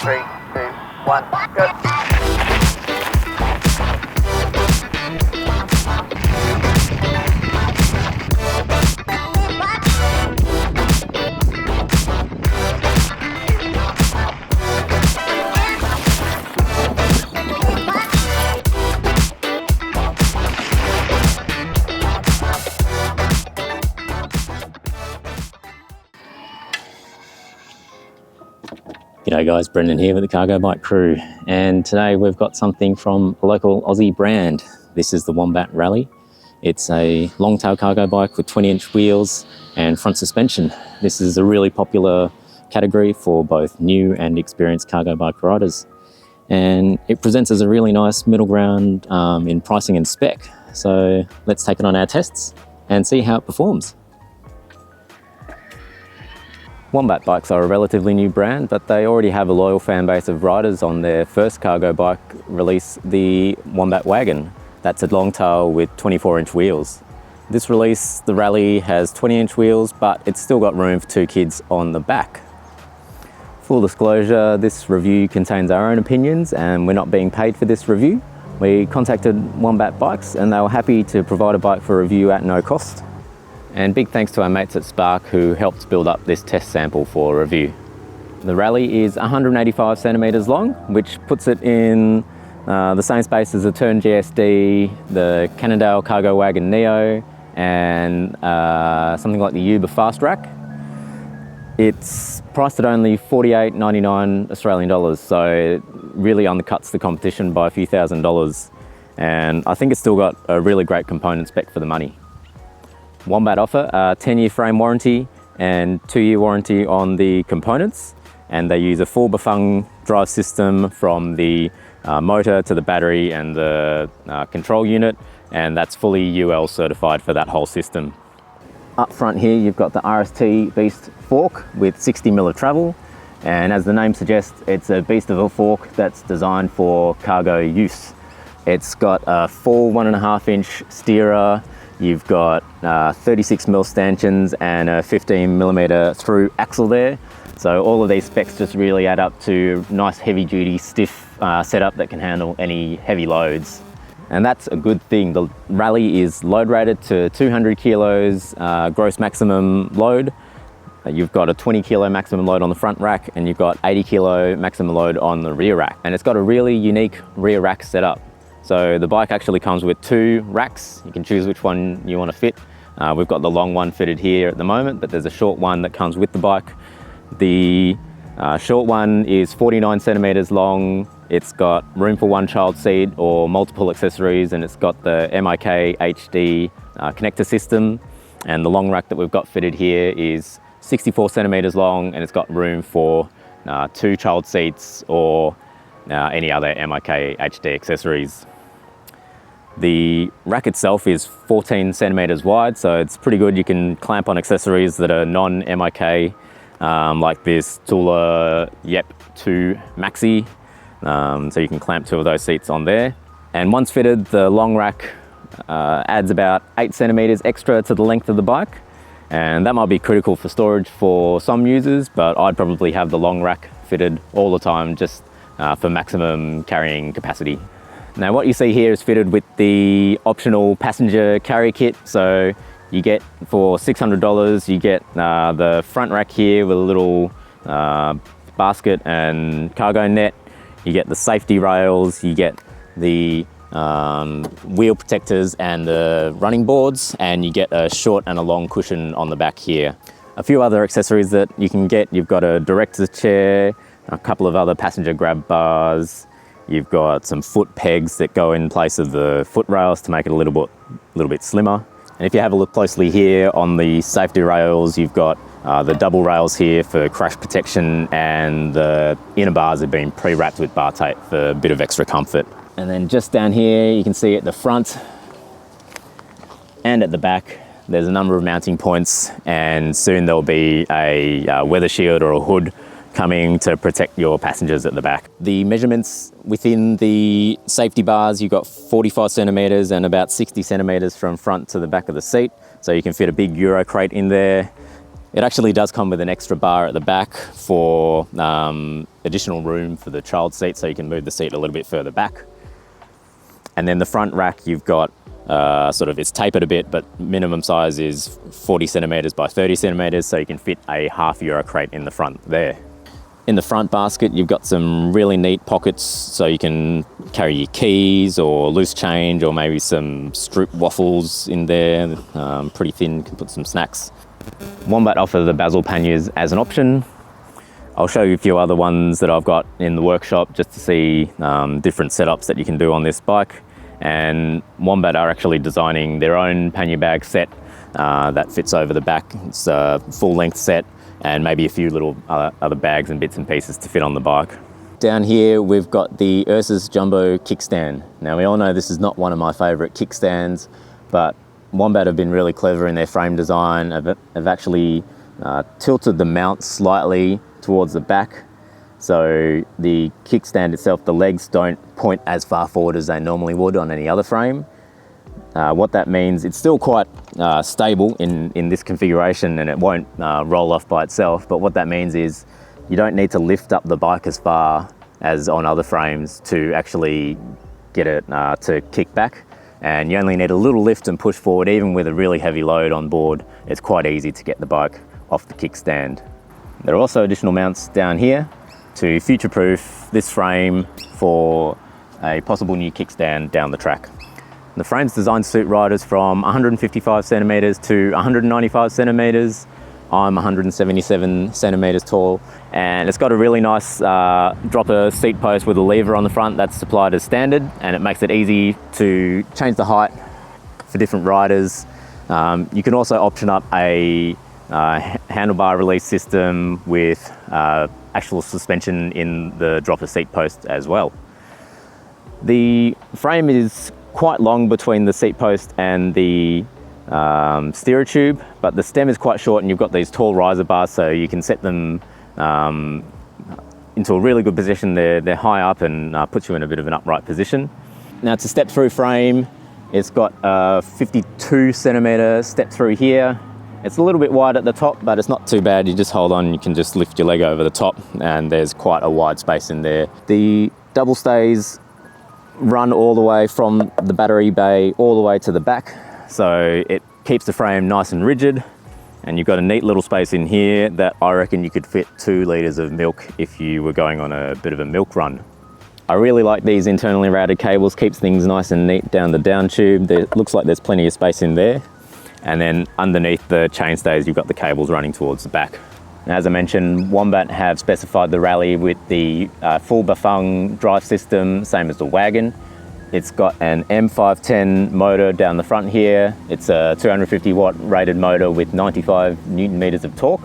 3, 2, 1, go. G'day guys, Brendan here with the Cargo Bike crew, and today we've got something from a local Aussie brand. This is the Wombat Rally. It's a long-tail cargo bike with 20-inch wheels and front suspension. This is a really popular category for both new and experienced cargo bike riders, and it presents as a really nice middle ground in pricing and spec. So let's take it on our tests and see how it performs. Wombat bikes are a relatively new brand, but they already have a loyal fan base of riders. On their first cargo bike release, the Wombat Wagon. That's a long tail with 24-inch wheels. This release, the Rally, has 20-inch wheels, but it's still got room for 2 kids on the back. Full disclosure, this review contains our own opinions and we're not being paid for this review. We contacted Wombat Bikes and they were happy to provide a bike for review at no cost. And big thanks to our mates at Spark who helped build up this test sample for review. The Rally is 185 centimetres long, which puts it in the same space as the Tern GSD, the Cannondale Cargo Wagon Neo, and something like the Uber Fast Rack. It's priced at only $48.99 Australian dollars, so it really undercuts the competition by a few $1,000s. And I think it's still got a really great component spec for the money. Wombat offer a 10-year frame warranty and 2-year warranty on the components, and they use a full Bafang drive system from the motor to the battery and the control unit, and that's fully UL certified for that whole system. Up front here you've got the RST Beast fork with 60mm of travel, and as the name suggests, it's a beast of a fork that's designed for cargo use. It's got a full 1.5-inch steerer. You've got 36mm stanchions and a 15mm through axle there. So all of these specs just really add up to nice heavy duty stiff setup that can handle any heavy loads. And that's a good thing. The Rally is load rated to 200 kilos gross maximum load. You've got a 20 kilo maximum load on the front rack and you've got 80 kilo maximum load on the rear rack. And it's got a really unique rear rack setup. So the bike actually comes with 2 racks. You can choose which one you want to fit. We've got the long one fitted here at the moment, but there's a short one that comes with the bike. The short one is 49 centimeters long. It's got room for 1 child seat or multiple accessories, and it's got the MIK HD connector system. And the long rack that we've got fitted here is 64 centimeters long, and it's got room for 2 child seats or any other MIK HD accessories. The rack itself is 14 centimeters wide, so it's pretty good. You can clamp on accessories that are non-MIK, like this Tula Yep 2 Maxi. So you can clamp 2 of those seats on there. And once fitted, the long rack adds about 8 centimeters extra to the length of the bike. And that might be critical for storage for some users, but I'd probably have the long rack fitted all the time just for maximum carrying capacity. Now what you see here is fitted with the optional passenger carry kit. So you get, for $600, you get the front rack here with a little basket and cargo net. You get the safety rails, you get the wheel protectors and the running boards, and you get a short and a long cushion on the back here. A few other accessories that you can get: you've got a director's chair, a couple of other passenger grab bars. You've got some foot pegs that go in place of the foot rails to make it a little bit slimmer. And if you have a look closely here on the safety rails, you've got the double rails here for crash protection, and the inner bars have been pre-wrapped with bar tape for a bit of extra comfort. And then just down here, you can see at the front and at the back, there's a number of mounting points, and soon there'll be a weather shield or a hood coming to protect your passengers at the back. The measurements within the safety bars, you've got 45 centimeters and about 60 centimeters from front to the back of the seat. So you can fit a big Euro crate in there. It actually does come with an extra bar at the back for additional room for the child seat, so you can move the seat a little bit further back. And then the front rack, you've got it's tapered a bit, but minimum size is 40 centimeters by 30 centimeters, so you can fit a half Euro crate in the front there. In the front basket, you've got some really neat pockets, so you can carry your keys or loose change, or maybe some Stroop waffles in there. Pretty thin, you can put some snacks. Wombat offer the basil panniers as an option. I'll show you a few other ones that I've got in the workshop just to see different setups that you can do on this bike. And Wombat are actually designing their own pannier bag set that fits over the back. It's a full length set, and maybe a few little other bags and bits and pieces to fit on the bike. Down here we've got the Ursus Jumbo kickstand. Now we all know this is not one of my favourite kickstands, but Wombat have been really clever in their frame design. Have actually tilted the mount slightly towards the back, so the kickstand itself, the legs don't point as far forward as they normally would on any other frame. What that means, it's still quite stable in this configuration, and it won't roll off by itself, but what that means is you don't need to lift up the bike as far as on other frames to actually get it to kick back, and you only need a little lift and push forward. Even with a really heavy load on board, it's quite easy to get the bike off the kickstand. There are also additional mounts down here to future-proof this frame for a possible new kickstand down the track. The frame's designed to suit riders from 155 centimeters to 195 centimeters. I'm 177 centimeters tall, and it's got a really nice dropper seat post with a lever on the front that's supplied as standard, and it makes it easy to change the height for different riders. You can also option up a handlebar release system with actual suspension in the dropper seat post as well. The frame is quite long between the seat post and the steerer tube, but the stem is quite short, and you've got these tall riser bars, so you can set them into a really good position. They're high up and puts you in a bit of an upright position. Now, it's a step through frame. It's got a 52 centimeter step through here. It's a little bit wide at the top, but it's not too bad. You just hold on, you can just lift your leg over the top, and there's quite a wide space in there. The double stays run all the way from the battery bay all the way to the back, so it keeps the frame nice and rigid, and you've got a neat little space in here that I reckon you could fit 2 litres of milk if you were going on a bit of a milk run. I really like these internally routed cables, keeps things nice and neat down the down tube. It looks like there's plenty of space in there, and then underneath the chainstays you've got the cables running towards the back. As I mentioned, Wombat have specified the Rally with the full Bafang drive system, same as the wagon. It's got an M510 motor down the front here. It's a 250 watt rated motor with 95 Newton meters of torque.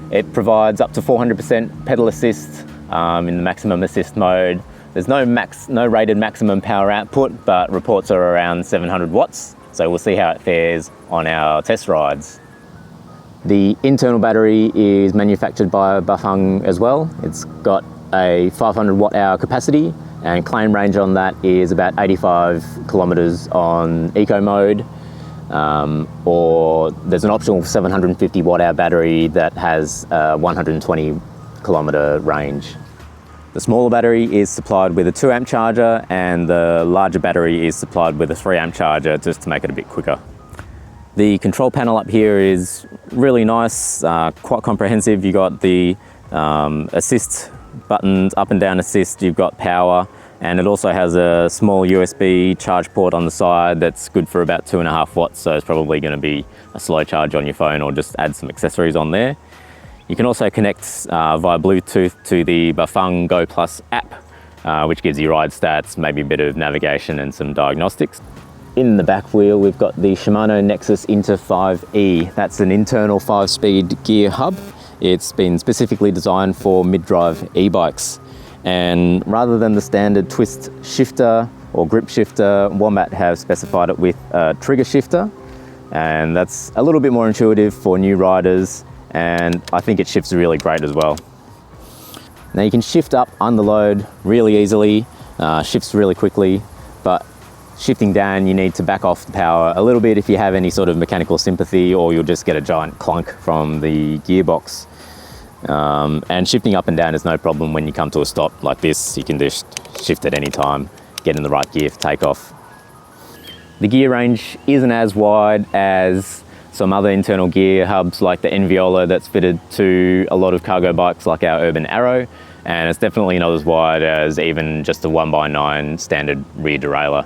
It provides up to 400% pedal assist in the maximum assist mode. There's no rated maximum power output, but reports are around 700 watts. So we'll see how it fares on our test rides. The internal battery is manufactured by Bafang as well. It's got a 500 watt hour capacity, and claim range on that is about 85 kilometers on eco mode, or there's an optional 750 watt hour battery that has a 120 kilometer range. The smaller battery is supplied with a 2 amp charger, and the larger battery is supplied with a 3 amp charger just to make it a bit quicker. The control panel up here is really nice, quite comprehensive. You've got the assist buttons, up and down assist, you've got power, and it also has a small USB charge port on the side that's good for about 2.5 watts, so it's probably going to be a slow charge on your phone, or just add some accessories on there. You can also connect via Bluetooth to the Bafang Go Plus app, which gives you ride stats, maybe a bit of navigation and some diagnostics. In the back wheel, we've got the Shimano Nexus Inter 5e. That's an internal 5-speed gear hub. It's been specifically designed for mid-drive e-bikes. And rather than the standard twist shifter or grip shifter, Wombat have specified it with a trigger shifter. And that's a little bit more intuitive for new riders, and I think it shifts really great as well. Now you can shift up under load really easily, shifts really quickly, but Shifting down, you need to back off the power a little bit if you have any sort of mechanical sympathy, or you'll just get a giant clunk from the gearbox. And shifting up and down is no problem when you come to a stop like this. You can just shift at any time, get in the right gear for takeoff. The gear range isn't as wide as some other internal gear hubs like the Enviola that's fitted to a lot of cargo bikes like our Urban Arrow, and it's definitely not as wide as even just a 1x9 standard rear derailleur.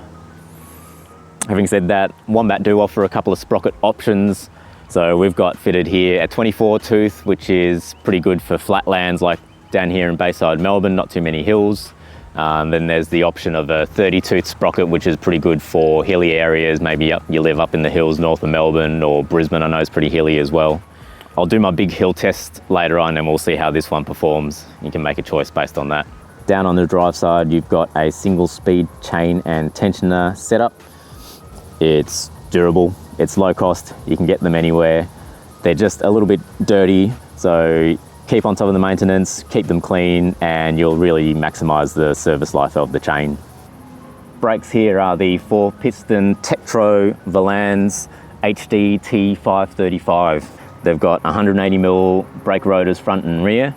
Having said that, Wombat do offer a couple of sprocket options. So we've got fitted here a 24 tooth, which is pretty good for flatlands like down here in Bayside Melbourne, not too many hills. Then there's the option of a 30 tooth sprocket, which is pretty good for hilly areas. Maybe you live up in the hills north of Melbourne, or Brisbane I know is pretty hilly as well. I'll do my big hill test later on and we'll see how this one performs. You can make a choice based on that. Down on the drive side, you've got a single speed chain and tensioner setup. It's durable, it's low cost, you can get them anywhere. They're just a little bit dirty, so keep on top of the maintenance, keep them clean, and you'll really maximize the service life of the chain. Brakes here are the 4-piston Tektro Valance HD T535. They've got 180mm brake rotors front and rear,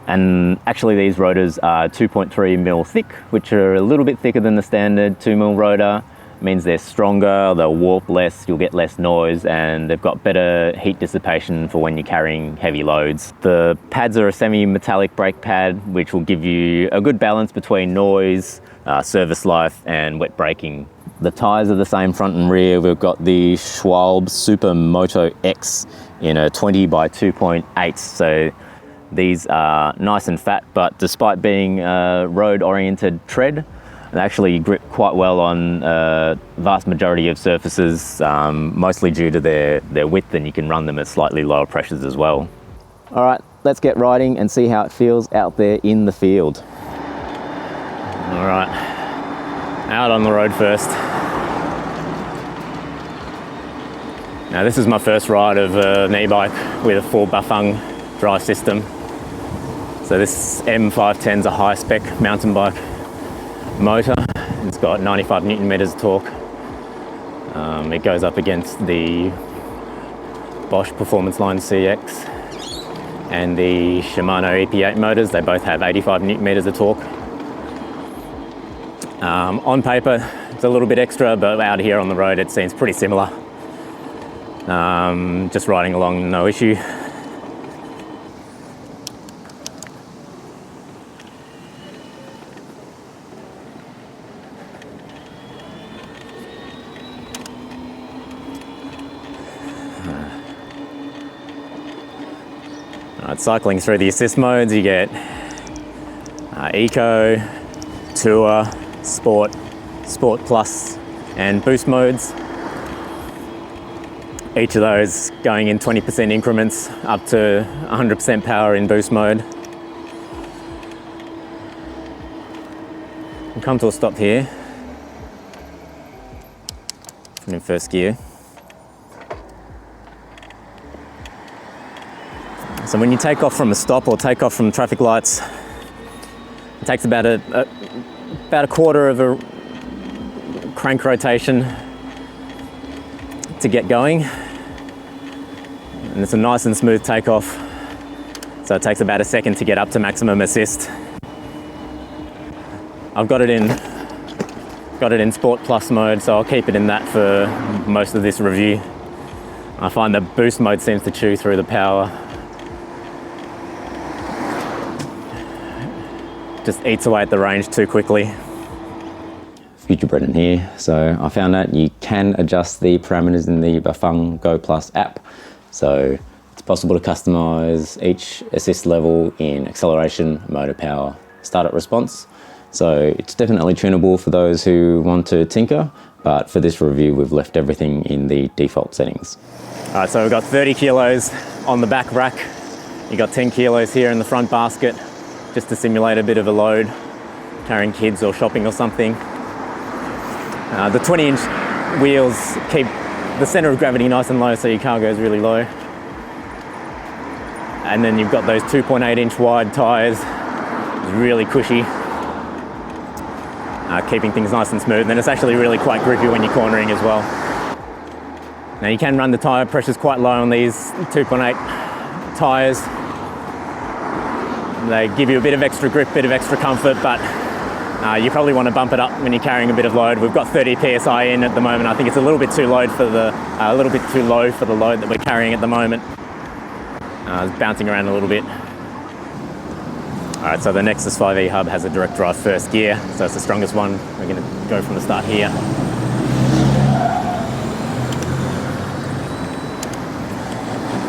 and actually these rotors are 2.3mm thick, which are a little bit thicker than the standard 2mm rotor. Means they're stronger, they'll warp less, you'll get less noise, and they've got better heat dissipation for when you're carrying heavy loads. The pads are a semi-metallic brake pad, which will give you a good balance between noise, service life, and wet braking. The tyres are the same front and rear. We've got the Schwalbe Super Moto X in a 20 by 2.8, so these are nice and fat, but despite being a road-oriented tread, they actually grip quite well on vast majority of surfaces, mostly due to their width, and you can run them at slightly lower pressures as well. All right, let's get riding and see how it feels out there in the field. All right, out on the road first. Now this is my first ride of an e-bike with a full Bafang drive system. So this M510 is a high-spec mountain bike motor. It's got 95 Newton meters of torque. It goes up against the Bosch Performance Line CX and the Shimano EP8 motors. They both have 85 Newton meters of torque. On paper, it's a little bit extra, but out here on the road, it seems pretty similar. Just riding along, no issue. Cycling through the assist modes, you get Eco, Tour, Sport, Sport Plus, and Boost modes. Each of those going in 20% increments up to 100% power in boost mode. We'll come to a stop here. And in first gear. So when you take off from a stop or take off from traffic lights, it takes about a quarter of a crank rotation to get going. And it's a nice and smooth takeoff. So it takes about a second to get up to maximum assist. I've got it in Sport Plus mode, so I'll keep it in that for most of this review. I find the boost mode seems to chew through the power. Just eats away at the range too quickly. Future Brendan here. So I found out you can adjust the parameters in the Bafang Go Plus app. So it's possible to customize each assist level in acceleration, motor power, startup response. So it's definitely tunable for those who want to tinker, but for this review we've left everything in the default settings. All right, so we've got 30 kilos on the back rack. You've got 10 kilos here in the front basket, just to simulate a bit of a load, carrying kids or shopping or something. The 20-inch wheels keep the center of gravity nice and low, so your car goes really low. And then you've got those 2.8-inch wide tyres, it's really cushy. keeping things nice and smooth. And it's actually really quite grippy when you're cornering as well. Now you can run the tyre pressures quite low on these 2.8 tyres. They give you a bit of extra grip, bit of extra comfort, but you probably want to bump it up when you're carrying a bit of load. We've got 30 psi in at the moment. I think it's a little bit too low for the load that we're carrying at the moment. It's bouncing around a little bit. All right, so the Nexus 5e hub has a direct drive first gear, so it's the strongest one. We're going to go from the start here.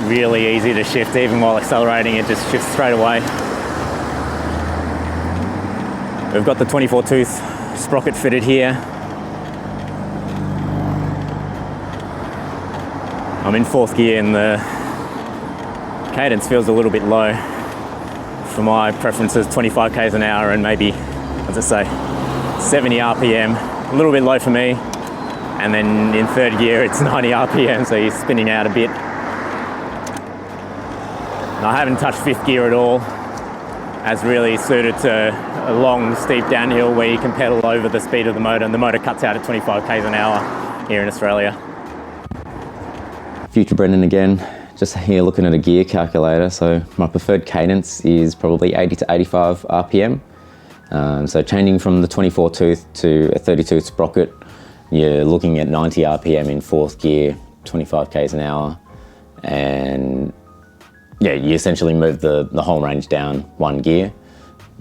Really easy to shift, even while accelerating, it just shifts straight away. We've got the 24 tooth sprocket fitted here. I'm in 4th gear and the cadence feels a little bit low. For my preferences, 25 k's an hour and maybe, as I say, 70 RPM, a little bit low for me. And then in 3rd gear, it's 90 RPM, so you're spinning out a bit. I haven't touched 5th gear at all, as really suited to a long, steep downhill where you can pedal over the speed of the motor, and the motor cuts out at 25 k's an hour here in Australia. Future Brendan again, just here looking at a gear calculator. So my preferred cadence is probably 80 to 85 RPM. So changing from the 24 tooth to a 30 tooth sprocket, you're looking at 90 RPM in 4th gear, 25 k's an hour, and yeah, you essentially move the whole range down 1 gear.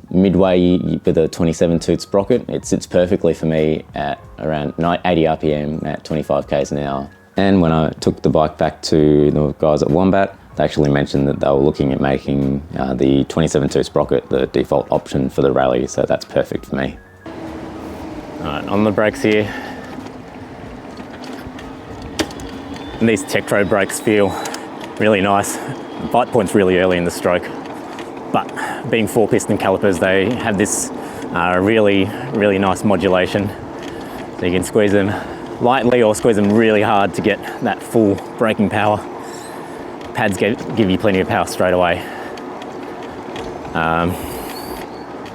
Midway with a 27 tooth sprocket, it sits perfectly for me at around 80 RPM at 25 k's an hour. And when I took the bike back to the guys at Wombat, they actually mentioned that they were looking at making the 27 tooth sprocket the default option for the rally, so that's perfect for me. All right, on the brakes here. And these Tektro brakes feel really nice. The bite point's really early in the stroke, but being 4-piston calipers, they have this really nice modulation. So you can squeeze them lightly or squeeze them really hard to get that full braking power. Pads give you plenty of power straight away.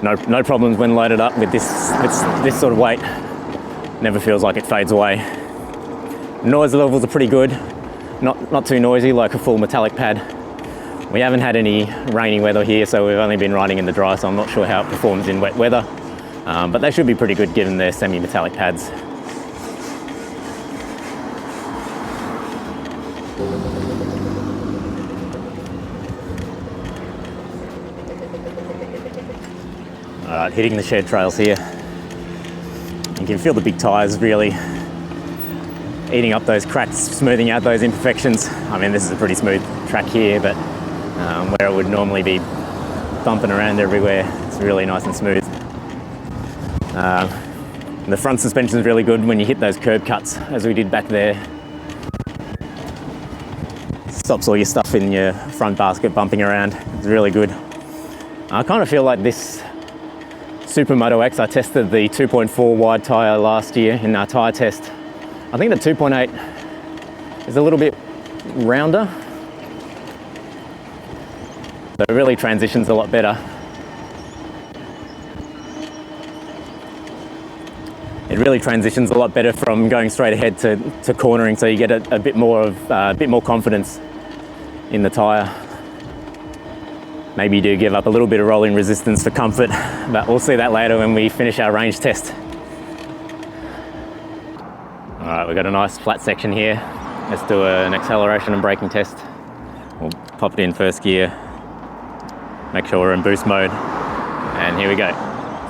No problems when loaded up with this sort of weight. Never feels like it fades away. Noise levels are pretty good. Not too noisy like a full metallic pad. We haven't had any rainy weather here, so we've only been riding in the dry, so I'm not sure how it performs in wet weather. But they should be pretty good given their semi-metallic pads. Alright, hitting the shed trails here. You can feel the big tyres really eating up those cracks, smoothing out those imperfections. I mean, this is a pretty smooth track here, but where it would normally be bumping around everywhere, it's really nice and smooth. The front suspension is really good when you hit those curb cuts, as we did back there. Stops all your stuff in your front basket bumping around. It's really good. I kind of feel like this Supermoto X, I tested the 2.4 wide tyre last year in our tyre test. I think the 2.8 is a little bit rounder. So it really transitions a lot better. It really transitions a lot better from going straight ahead to cornering, so you get a bit more confidence in the tyre. Maybe you do give up a little bit of rolling resistance for comfort, but we'll see that later when we finish our range test. All right, we've got a nice flat section here. Let's do an acceleration and braking test. We'll pop it in 1st gear, make sure we're in boost mode, and here we go.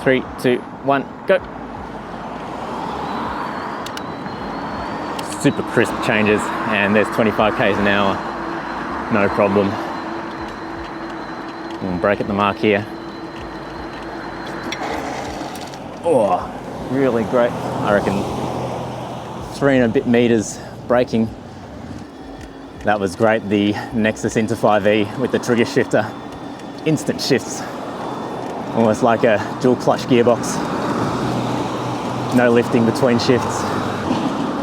3, 2, 1, go. Super crisp changes, and there's 25 k's an hour, no problem. We'll brake at the mark here. Oh, really great. I reckon 3 and a bit meters braking. That was great. The Nexus into 5e with the trigger shifter. Instant shifts. Almost like a dual clutch gearbox. No lifting between shifts.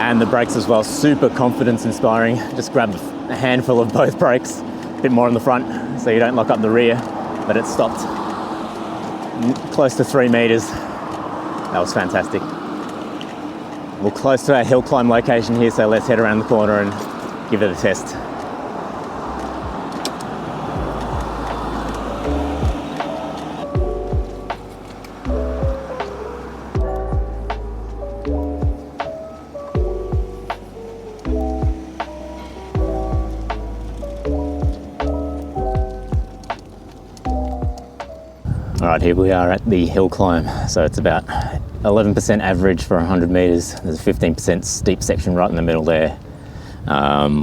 And the brakes as well, super confidence inspiring. Just grab a handful of both brakes, a bit more on the front so you don't lock up the rear, but it stopped close to 3 meters. That was fantastic. We're close to our hill climb location here, so let's head around the corner and give it a test. All right, here we are at the hill climb. So it's about 11% average for 100 meters. There's a 15% steep section right in the middle there.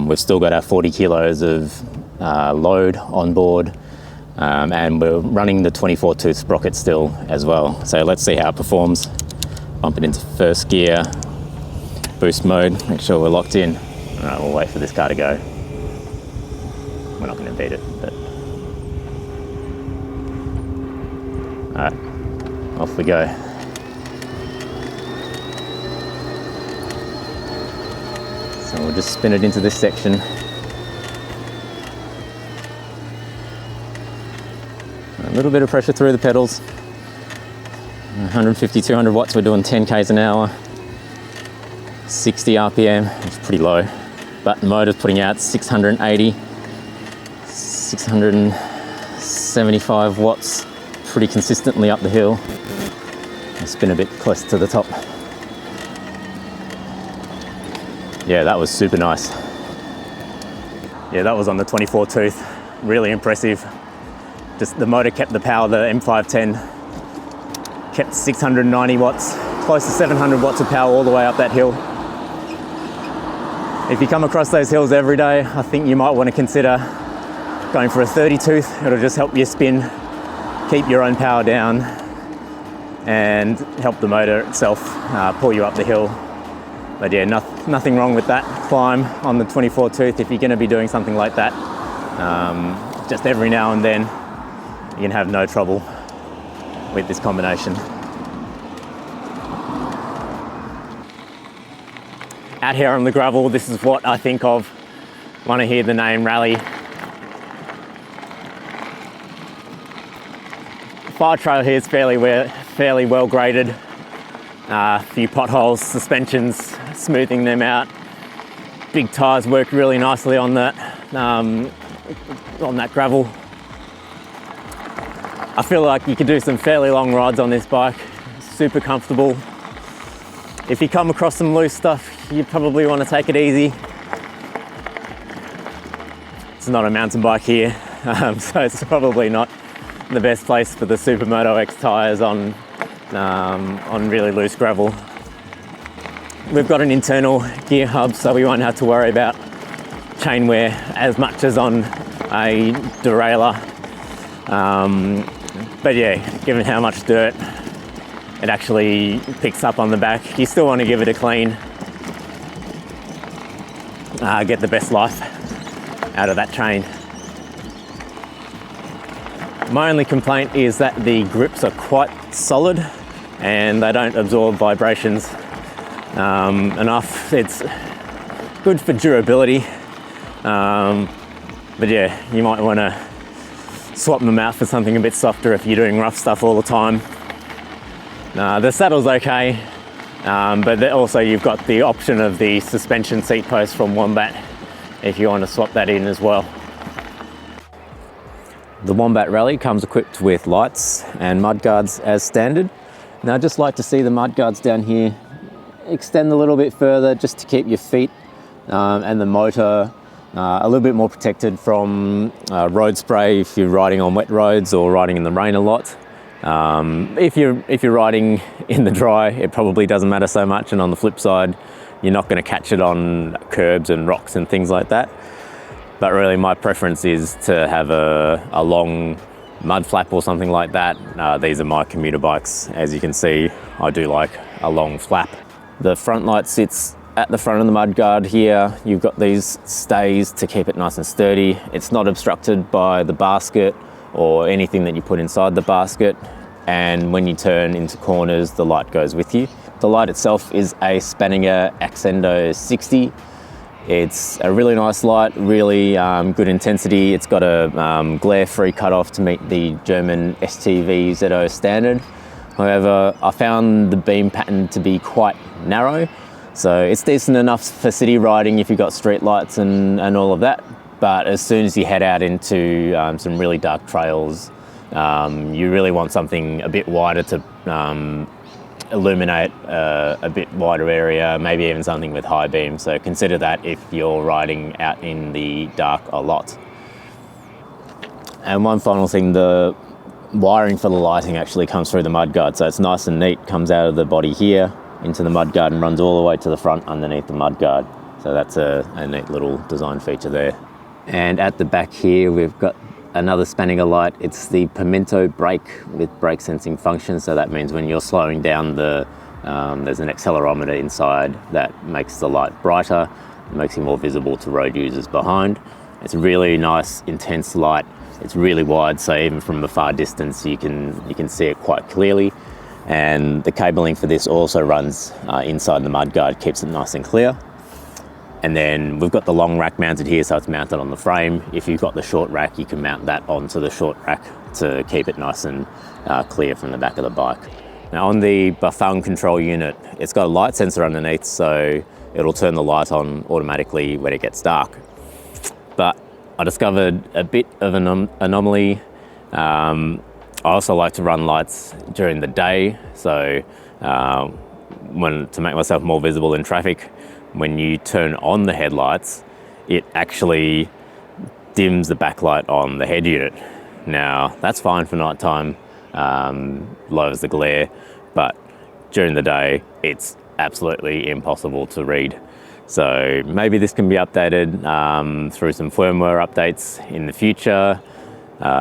We've still got our 40 kilos of load on board, and we're running the 24 tooth sprocket still as well. So let's see how it performs. Bump it into first gear, boost mode, make sure we're locked in. All right, we'll wait for this car to go. We're not going to beat it, but all right, off we go. So we'll just spin it into this section. A little bit of pressure through the pedals. 150, 200 watts, we're doing 10 k's an hour. 60 RPM, it's pretty low. But the motor's putting out 680, 675 watts pretty consistently up the hill. I'll spin a bit close to the top. Yeah, that was super nice. Yeah, that was on the 24 tooth, really impressive. Just the motor kept the power, the M510 kept 690 watts, close to 700 watts of power all the way up that hill. If you come across those hills every day, I think you might want to consider going for a 30 tooth. It'll just help you spin, keep your own power down, and help the motor itself pull you up the hill. But yeah, nothing wrong with that climb on the 24 tooth if you're going to be doing something like that. Just every now and then, you can have no trouble with this combination. Out here on the gravel, this is what I think of when I hear the name rally. Fire trail here is fairly well graded. A few potholes, suspensions, smoothing them out. Big tyres work really nicely on that gravel. I feel like you could do some fairly long rides on this bike. Super comfortable. If you come across some loose stuff, you probably want to take it easy. It's not a mountain bike here, so it's probably not the best place for the Supermoto X tyres on really loose gravel. We've got an internal gear hub, so we won't have to worry about chain wear as much as on a derailleur. But yeah, given how much dirt it actually picks up on the back, you still want to give it a clean, get the best life out of that chain. My only complaint is that the grips are quite solid and they don't absorb vibrations enough. It's good for durability, but yeah, you might want to swap them out for something a bit softer if you're doing rough stuff all the time. The saddle's okay, but also you've got the option of the suspension seat post from Wombat if you want to swap that in as well. The Wombat Rally comes equipped with lights and mudguards as standard. Now I'd just like to see the mudguards down here extend a little bit further just to keep your feet and the motor a little bit more protected from road spray if you're riding on wet roads or riding in the rain a lot. If you're riding in the dry, it probably doesn't matter so much, and on the flip side, you're not going to catch it on curbs and rocks and things like that. But really my preference is to have a long mud flap or something like that. These are my commuter bikes. As you can see, I do like a long flap. The front light sits at the front of the mudguard here. You've got these stays to keep it nice and sturdy. It's not obstructed by the basket or anything that you put inside the basket. And when you turn into corners, the light goes with you. The light itself is a Spanninger Accendo 60. It's a really nice light, really good intensity. It's got a glare-free cutoff to meet the German STV ZO standard. However, I found the beam pattern to be quite narrow, so it's decent enough for city riding if you've got street lights and all of that. But as soon as you head out into some really dark trails, you really want something a bit wider to illuminate a bit wider area, maybe even something with high beam. So consider that if you're riding out in the dark a lot. And one final thing, the wiring for the lighting actually comes through the mudguard, so it's nice and neat, comes out of the body here into the mudguard and runs all the way to the front underneath the mudguard. So that's a neat little design feature there. And at the back here we've got another Spanninger light. It's the Pimento brake with brake sensing function, so that means when you're slowing down, there's an accelerometer inside that makes the light brighter, it makes it more visible to road users behind. It's a really nice intense light. It's really wide, so even from a far distance you can see it quite clearly. And the cabling for this also runs inside the mudguard, keeps it nice and clear. And then we've got the long rack mounted here, so it's mounted on the frame. If you've got the short rack, you can mount that onto the short rack to keep it nice and clear from the back of the bike. Now on the Bafang control unit, it's got a light sensor underneath, so it'll turn the light on automatically when it gets dark. But I discovered a bit of an anomaly. I also like to run lights during the day, so to make myself more visible in traffic, when you turn on the headlights, it actually dims the backlight on the head unit. Now, that's fine for nighttime, lowers the glare, but during the day, it's absolutely impossible to read. So maybe this can be updated through some firmware updates in the future,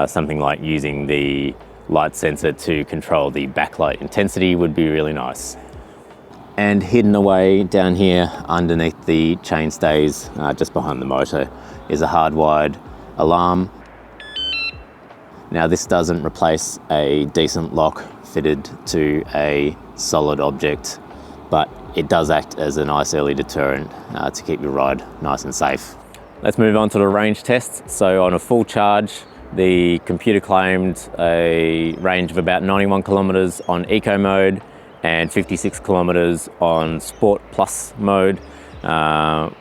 something like using the light sensor to control the backlight intensity would be really nice. And hidden away down here underneath the chainstays, just behind the motor, is a hardwired alarm. Now this doesn't replace a decent lock fitted to a solid object, but it does act as a nice early deterrent to keep your ride nice and safe. Let's move on to the range test. So on a full charge, the computer claimed a range of about 91 kilometers on eco mode and 56 kilometers on Sport Plus mode,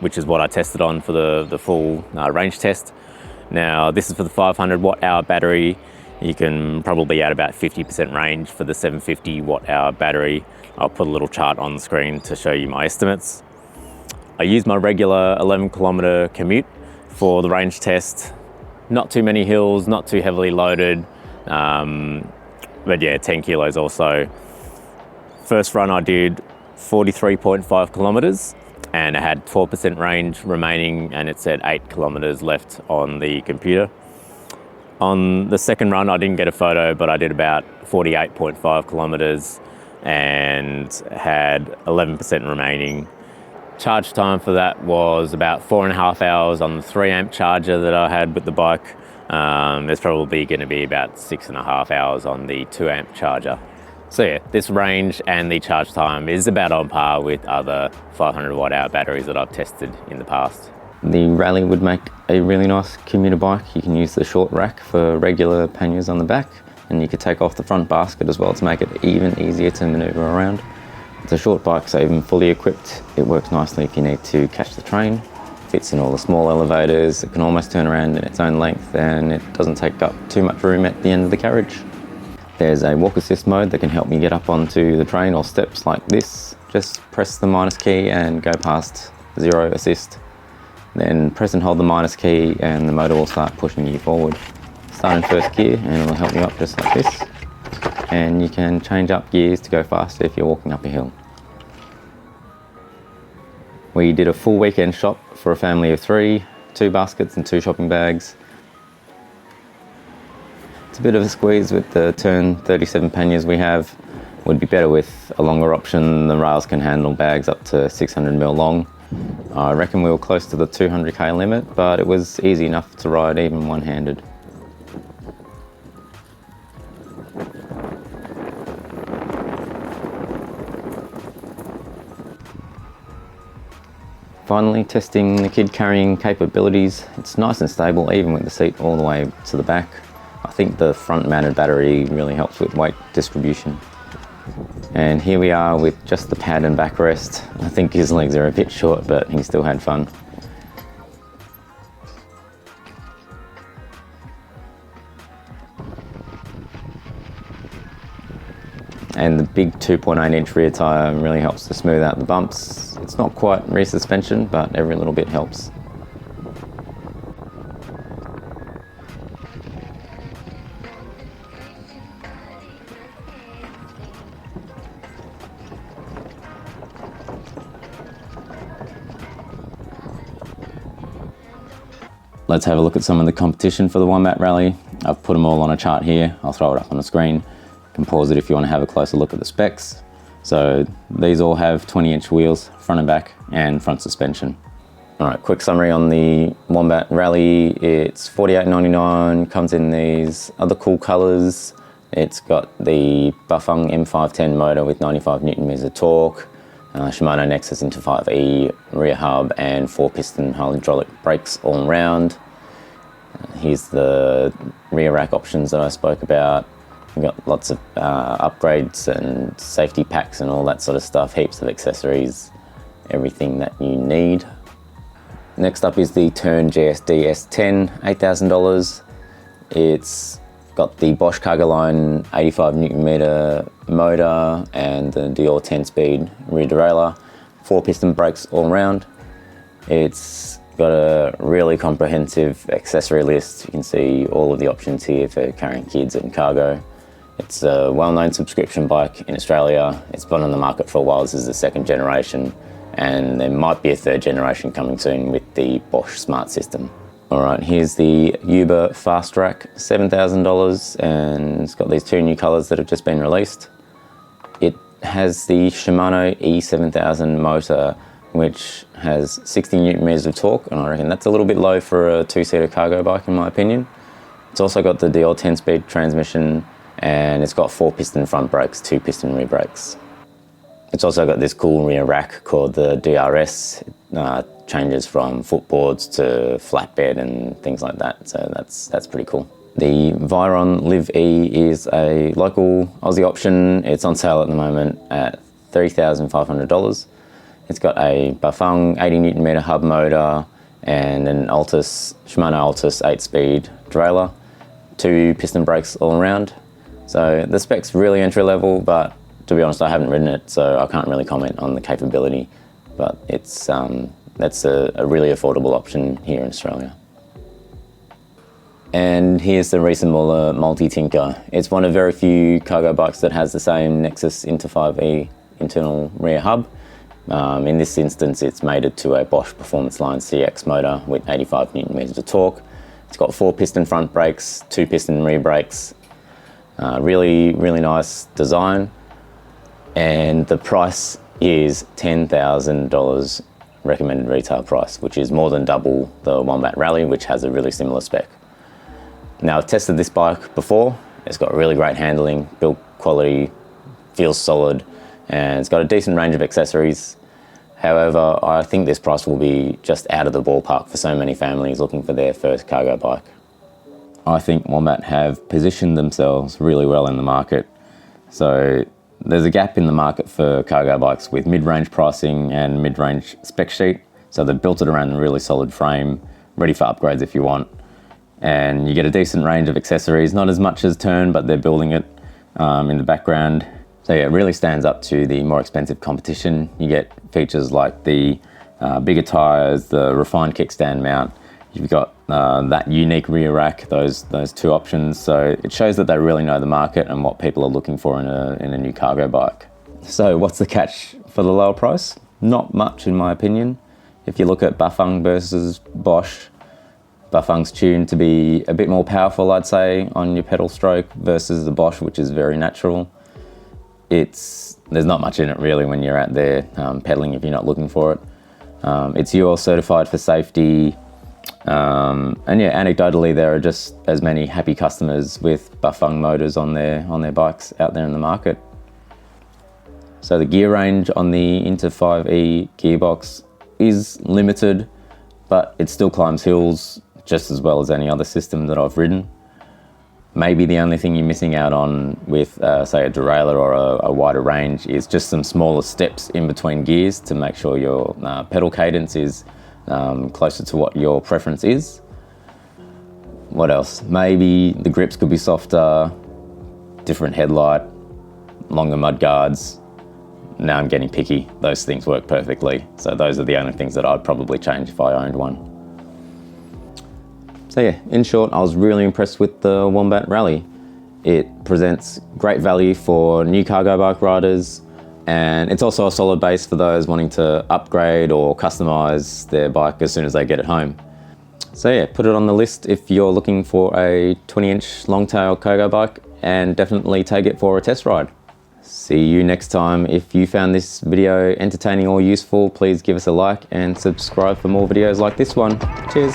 which is what I tested on for the full range test. Now this is for the 500 watt hour battery. You can probably add about 50% range for the 750 watt hour battery. I'll put a little chart on the screen to show you my estimates. I used my regular 11 kilometer commute for the range test. Not too many hills, not too heavily loaded, but yeah, 10 kilos or so. First run I did 43.5 kilometers and I had 12% range remaining, and it said 8 kilometers left on the computer. On the second run, I didn't get a photo, but I did about 48.5 kilometers and had 11% remaining. Charge time for that was about 4.5 hours on the 3 amp charger that I had with the bike. There's probably going to be about 6.5 hours on the 2 amp charger. So yeah, this range and the charge time is about on par with other 500 watt hour batteries that I've tested in the past. The Rally would make a really nice commuter bike. You can use the short rack for regular panniers on the back, and you could take off the front basket as well to make it even easier to maneuver around. It's a short bike, so even fully equipped, it works nicely if you need to catch the train. Fits in all the small elevators, it can almost turn around in its own length, and it doesn't take up too much room at the end of the carriage. There's a walk assist mode that can help me get up onto the train or steps like this. Just press the minus key and go past 0 assist. Then press and hold the minus key and the motor will start pushing you forward. Start in first gear and it'll help you up just like this. And you can change up gears to go faster if you're walking up a hill. We did a full weekend shop for a family of 3, 2 baskets and 2 shopping bags. It's a bit of a squeeze with the Tern 37 panniers we have. Would be better with a longer option. The rails can handle bags up to 600mm long. I reckon we were close to the 200k limit, but it was easy enough to ride even one-handed. Finally, testing the kid carrying capabilities. It's nice and stable even with the seat all the way to the back. I think the front mounted battery really helps with weight distribution. And here we are with just the pad and backrest. I think his legs are a bit short, but he still had fun. And the big 2.8-inch rear tyre really helps to smooth out the bumps. It's not quite rear suspension, but every little bit helps. Let's have a look at some of the competition for the Wombat Rally. I've put them all on a chart here. I'll throw it up on the screen. You can pause it if you want to have a closer look at the specs. So these all have 20-inch wheels, front and back, and front suspension. All right, quick summary on the Wombat Rally. It's $48.99, comes in these other cool colors. It's got the Bafang M510 motor with 95 Nm of torque, Shimano Nexus into 5E rear hub, and 4-piston hydraulic brakes all around. Here's the rear rack options that I spoke about. We've got lots of upgrades and safety packs and all that sort of stuff, heaps of accessories, everything that you need. Next up is the Tern GSD S10, $8,000. It's got the Bosch Cargo Line 85 Nm motor and the Dior 10-speed rear derailleur, 4-piston brakes all around. It's got a really comprehensive accessory list. You can see all of the options here for carrying kids and cargo. It's a well-known subscription bike in Australia. It's been on the market for a while. This is the second generation, and there might be a third generation coming soon with the Bosch Smart System. All right, here's the Uber Fast Rack, $7,000, and it's got these two new colors that have just been released. It has the Shimano E7000 motor, which has 60 Nm of torque, and I reckon that's a little bit low for a two-seater cargo bike in my opinion. It's also got the Dior 10-speed transmission, and it's got 4-piston front brakes, 2-piston rear brakes. It's also got this cool rear rack called the DRS. It changes from footboards to flatbed and things like that, so that's pretty cool. The Viron Live E is a local Aussie option. It's on sale at the moment at $3,500. It's got a Bafang 80 Nm hub motor and an Shimano Altus 8-speed derailleur, 2-piston brakes all around. So the spec's really entry level, but to be honest, I haven't ridden it, so I can't really comment on the capability. But it's that's a really affordable option here in Australia. And here's the Riese Muller Multitinker. It's one of very few cargo bikes that has the same Nexus into 5E internal rear hub. In this instance, it's mated to a Bosch Performance Line CX motor with 85 Nm of torque. It's got 4-piston front brakes, 2-piston rear brakes. Really nice design. And the price is $10,000 recommended retail price, which is more than double the Wombat Rally, which has a really similar spec. Now, I've tested this bike before. It's got really great handling, build quality, feels solid, and it's got a decent range of accessories. However, I think this price will be just out of the ballpark for so many families looking for their first cargo bike. I think Wombat have positioned themselves really well in the market. So there's a gap in the market for cargo bikes with mid-range pricing and mid-range spec sheet. So they've built it around a really solid frame, ready for upgrades if you want. And you get a decent range of accessories, not as much as Tern, but they're building it in the background. So yeah, it really stands up to the more expensive competition. You get features like the bigger tyres, the refined kickstand mount. You've got that unique rear rack, those two options. So it shows that they really know the market and what people are looking for in a new cargo bike. So what's the catch for the lower price? Not much in my opinion. If you look at Bafang versus Bosch, Bafang's tuned to be a bit more powerful, I'd say, on your pedal stroke versus the Bosch, which is very natural. There's not much in it really when you're out there pedaling if you're not looking for it. It's UL certified for safety. And yeah, anecdotally, there are just as many happy customers with Bafang motors on their bikes out there in the market. So the gear range on the Inter 5E gearbox is limited, but it still climbs hills just as well as any other system that I've ridden. Maybe the only thing you're missing out on with, say, a derailleur or a wider range is just some smaller steps in between gears to make sure your pedal cadence is closer to what your preference is. What else? Maybe the grips could be softer, different headlight, longer mud guards. Now I'm getting picky. Those things work perfectly. So those are the only things that I'd probably change if I owned one. So yeah, in short, I was really impressed with the Wombat Rally. It presents great value for new cargo bike riders, and it's also a solid base for those wanting to upgrade or customize their bike as soon as they get it home. So yeah, put it on the list if you're looking for a 20-inch long-tail cargo bike, and definitely take it for a test ride. See you next time. If you found this video entertaining or useful, please give us a like and subscribe for more videos like this one. Cheers.